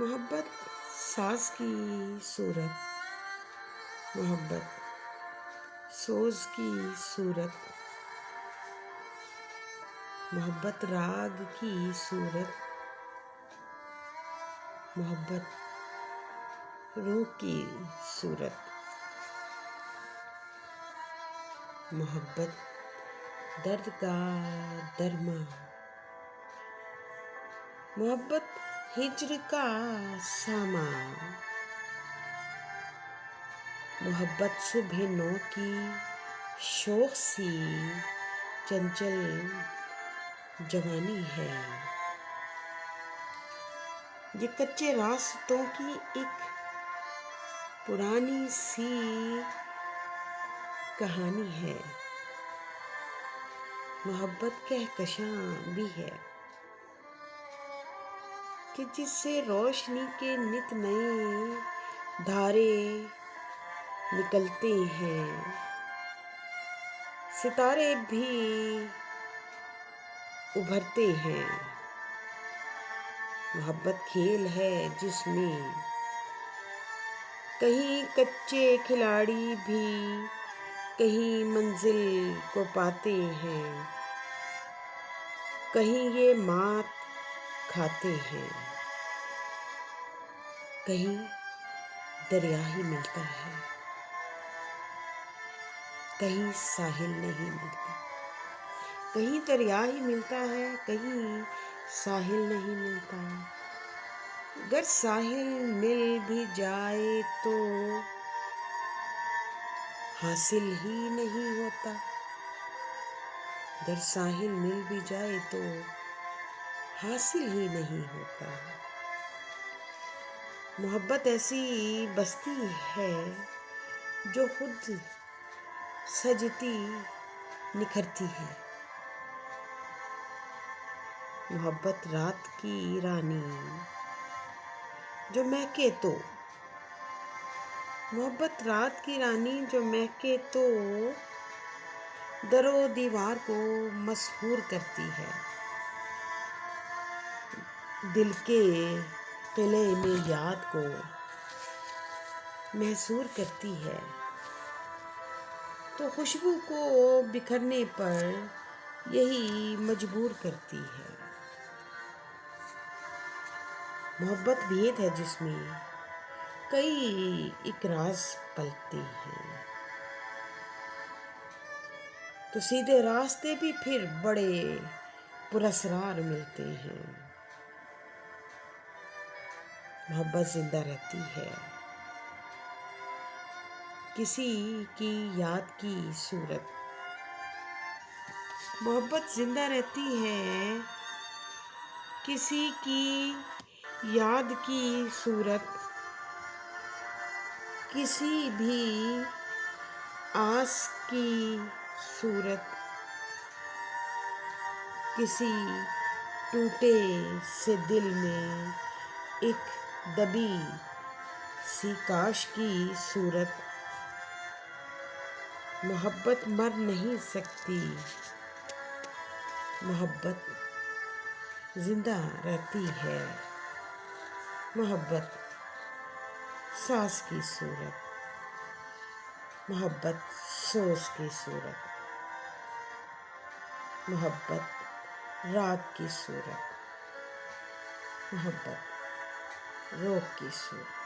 मोहब्बत सास की सूरत, मोहब्बत सोज की सूरत, मोहब्बत राग की सूरत, मोहब्बत रूह की सूरत, मोहब्बत दर्द का दरमा, मोहब्बत हिज्र का सामा, मोहब्बत सुबह नौ की शौक सी चंचल जवानी है। ये कच्चे रास्तों की एक पुरानी सी कहानी है। मोहब्बत कहकशां भी है कि जिससे रोशनी के नित नए धारे निकलते हैं, सितारे भी उभरते हैं। मोहब्बत खेल है जिसमें कहीं कच्चे खिलाड़ी भी कहीं मंजिल को पाते हैं, कहीं ये मात खाते हैं, कहीं दरिया ही मिलता है, कहीं साहिल नहीं मिलता, कहीं दरिया ही मिलता है, कहीं साहिल नहीं मिलता। अगर साहिल मिल भी जाए तो हासिल ही नहीं होता, अगर साहिल मिल भी जाए तो हासिल ही नहीं होता। मोहब्बत ऐसी बस्ती है जो खुद सजती निखरती है। मोहब्बत रात की रानी जो महके तो, मोहब्बत रात की रानी जो महके तो दरो दीवार को मसहूर करती है, दिल के किले में याद को महसूर करती है, तो खुशबू को बिखरने पर यही मजबूर करती है। मोहब्बत भेद है जिसमें कई इकराज पलते हैं, तो सीधे रास्ते भी फिर बड़े पुरस्कार मिलते हैं। मोहब्बत जिंदा रहती है किसी की याद की सूरत, मोहब्बत जिंदा रहती है किसी की याद की सूरत, किसी भी आस की सूरत, किसी टूटे से दिल में एक दबी सी काश की सूरत। मोहब्बत मर नहीं सकती, मोहब्बत जिंदा रहती है, मोहब्बत सास की सूरत, मोहब्बत सोच की सूरत, मोहब्बत राग की सूरत, मोहब्बत रोग की सूरत।